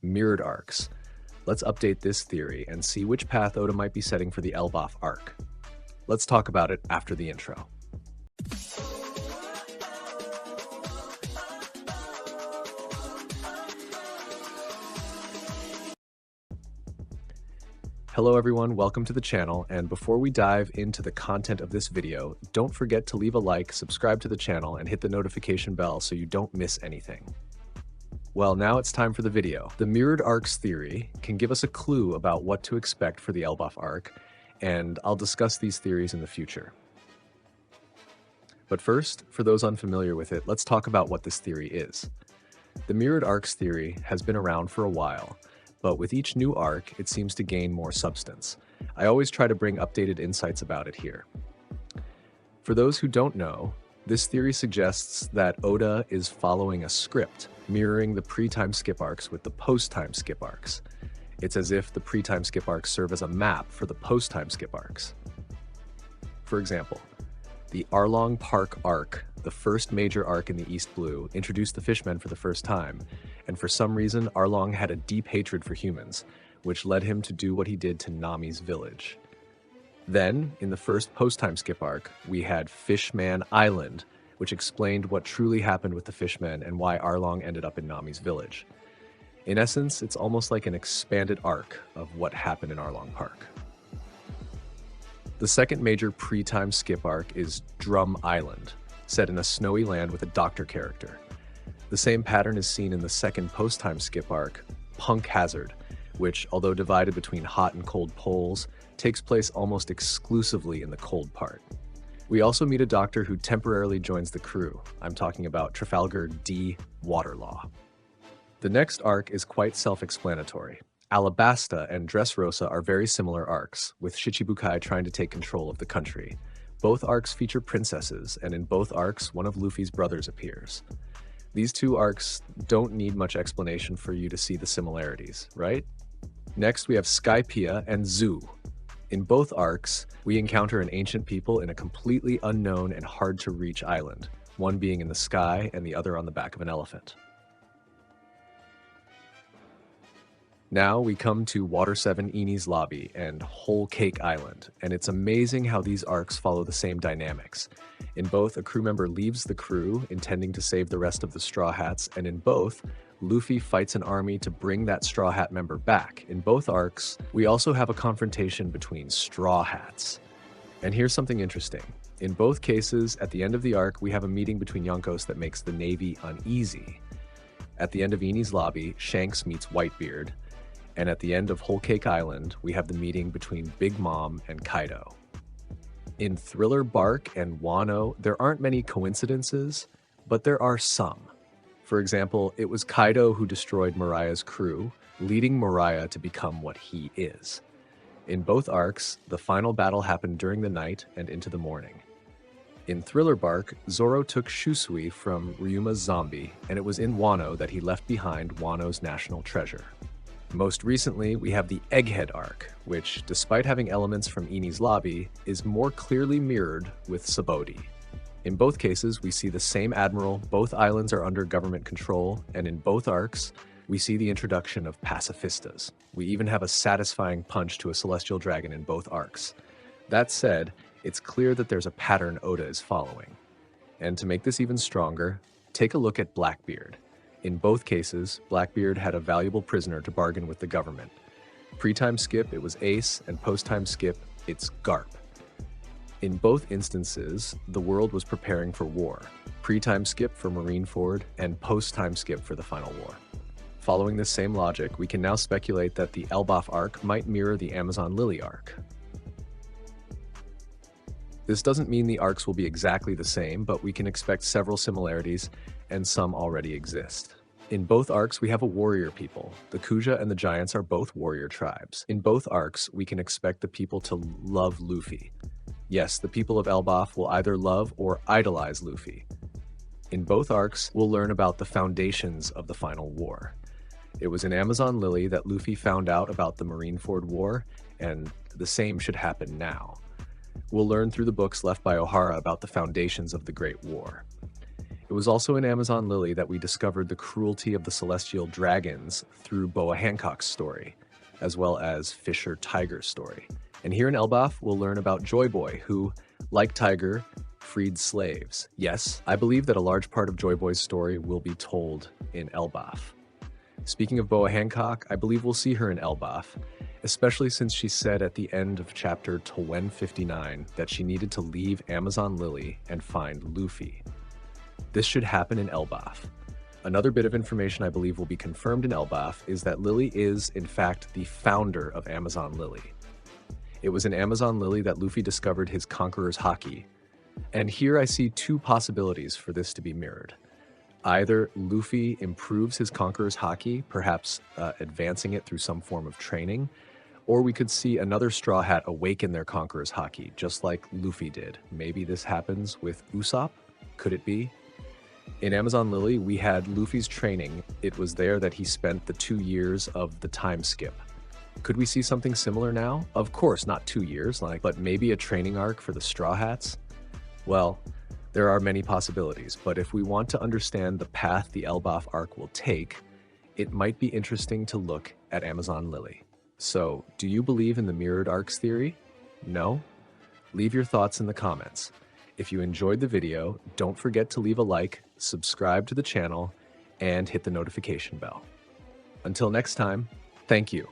mirrored arcs. Let's update this theory and see which path Oda might be setting for the Elbaf arc. Let's talk about it after the intro. Hello everyone, welcome to the channel, and before we dive into the content of this video, don't forget to leave a like, subscribe to the channel, and hit the notification bell so you don't miss anything. Well, now it's time for the video. The mirrored arcs theory can give us a clue about what to expect for the Elbaf arc, and I'll discuss these theories in the future. But first, for those unfamiliar with it, let's talk about what this theory is. The mirrored arcs theory has been around for a while, but with each new arc, it seems to gain more substance. I always try to bring updated insights about it here. For those who don't know, this theory suggests that Oda is following a script, mirroring the pre-time skip arcs with the post-time skip arcs. It's as if the pre-time skip arcs serve as a map for the post-time skip arcs. For example, the Arlong Park arc, the first major arc in the East Blue, introduced the Fishmen for the first time, and for some reason Arlong had a deep hatred for humans, which led him to do what he did to Nami's village. Then, in the first post-time skip arc, we had Fishman Island, which explained what truly happened with the Fishmen and why Arlong ended up in Nami's village. In essence, it's almost like an expanded arc of what happened in Arlong Park. The second major pre-time skip arc is Drum Island, set in a snowy land with a doctor character. The same pattern is seen in the second post-time skip arc, Punk Hazard, which, although divided between hot and cold poles, takes place almost exclusively in the cold part. We also meet a doctor who temporarily joins the crew. I'm talking about Trafalgar D. Waterlaw. The next arc is quite self-explanatory. Alabasta and Dressrosa are very similar arcs, with Shichibukai trying to take control of the country. Both arcs feature princesses, and in both arcs, one of Luffy's brothers appears. These two arcs don't need much explanation for you to see the similarities, right? Next, we have Skypiea and Zoo. In both arcs, we encounter an ancient people in a completely unknown and hard-to-reach island, one being in the sky and the other on the back of an elephant. Now we come to Water 7 Enies Lobby and Whole Cake Island, and it's amazing how these arcs follow the same dynamics. In both, a crew member leaves the crew, intending to save the rest of the Straw Hats, and in both, Luffy fights an army to bring that Straw Hat member back. In both arcs, we also have a confrontation between Straw Hats. And here's something interesting. In both cases, at the end of the arc, we have a meeting between Yonkos that makes the Navy uneasy. At the end of Enies Lobby, Shanks meets Whitebeard, and at the end of Whole Cake Island, we have the meeting between Big Mom and Kaido. In Thriller Bark and Wano, there aren't many coincidences, but there are some. For example, it was Kaido who destroyed Mariah's crew, leading Mariah to become what he is. In both arcs, the final battle happened during the night and into the morning. In Thriller Bark, Zoro took Shusui from Ryuma's zombie, and it was in Wano that he left behind Wano's national treasure. Most recently, we have the Egghead arc, which, despite having elements from Enies Lobby, is more clearly mirrored with Sabaody. In both cases, we see the same admiral, both islands are under government control, and in both arcs, we see the introduction of pacifistas. We even have a satisfying punch to a celestial dragon in both arcs. That said, it's clear that there's a pattern Oda is following. And to make this even stronger, take a look at Blackbeard. In both cases, Blackbeard had a valuable prisoner to bargain with the government. Pre-time skip, it was Ace, and post-time skip, it's Garp. In both instances, the world was preparing for war. Pre-time skip for Marineford, and post-time skip for the final war. Following this same logic, we can now speculate that the Elbaf arc might mirror the Amazon Lily arc. This doesn't mean the arcs will be exactly the same, but we can expect several similarities, and some already exist. In both arcs, we have a warrior people. The Kuja and the Giants are both warrior tribes. In both arcs, we can expect the people to love Luffy. Yes, the people of Elbaf will either love or idolize Luffy. In both arcs, we'll learn about the foundations of the final war. It was in Amazon Lily that Luffy found out about the Marineford War, and the same should happen now. We'll learn through the books left by Ohara about the foundations of the Great War. It was also in Amazon Lily that we discovered the cruelty of the celestial dragons through Boa Hancock's story, as well as Fisher Tiger's story. And here in Elbaf, we'll learn about Joy Boy, who, like Tiger, freed slaves. Yes, I believe that a large part of Joy Boy's story will be told in Elbaf. Speaking of Boa Hancock, I believe we'll see her in Elbaf, especially since she said at the end of chapter 1059 that she needed to leave Amazon Lily and find Luffy. This should happen in Elbaf. Another bit of information I believe will be confirmed in Elbaf is that Lily is, in fact, the founder of Amazon Lily. It was in Amazon Lily that Luffy discovered his Conqueror's Haki. And here I see two possibilities for this to be mirrored. Either Luffy improves his Conqueror's Haki, perhaps advancing it through some form of training, or we could see another Straw Hat awaken their Conqueror's Haki, just like Luffy did. Maybe this happens with Usopp? Could it be? In Amazon Lily, we had Luffy's training. It was there that he spent the 2 years of the time skip. Could we see something similar now? Of course, not 2 years, but maybe a training arc for the Straw Hats? Well, there are many possibilities, but if we want to understand the path the Elbaf arc will take, it might be interesting to look at Amazon Lily. So, do you believe in the mirrored arcs theory? No? Leave your thoughts in the comments. If you enjoyed the video, don't forget to leave a like, subscribe to the channel, and hit the notification bell. Until next time, thank you.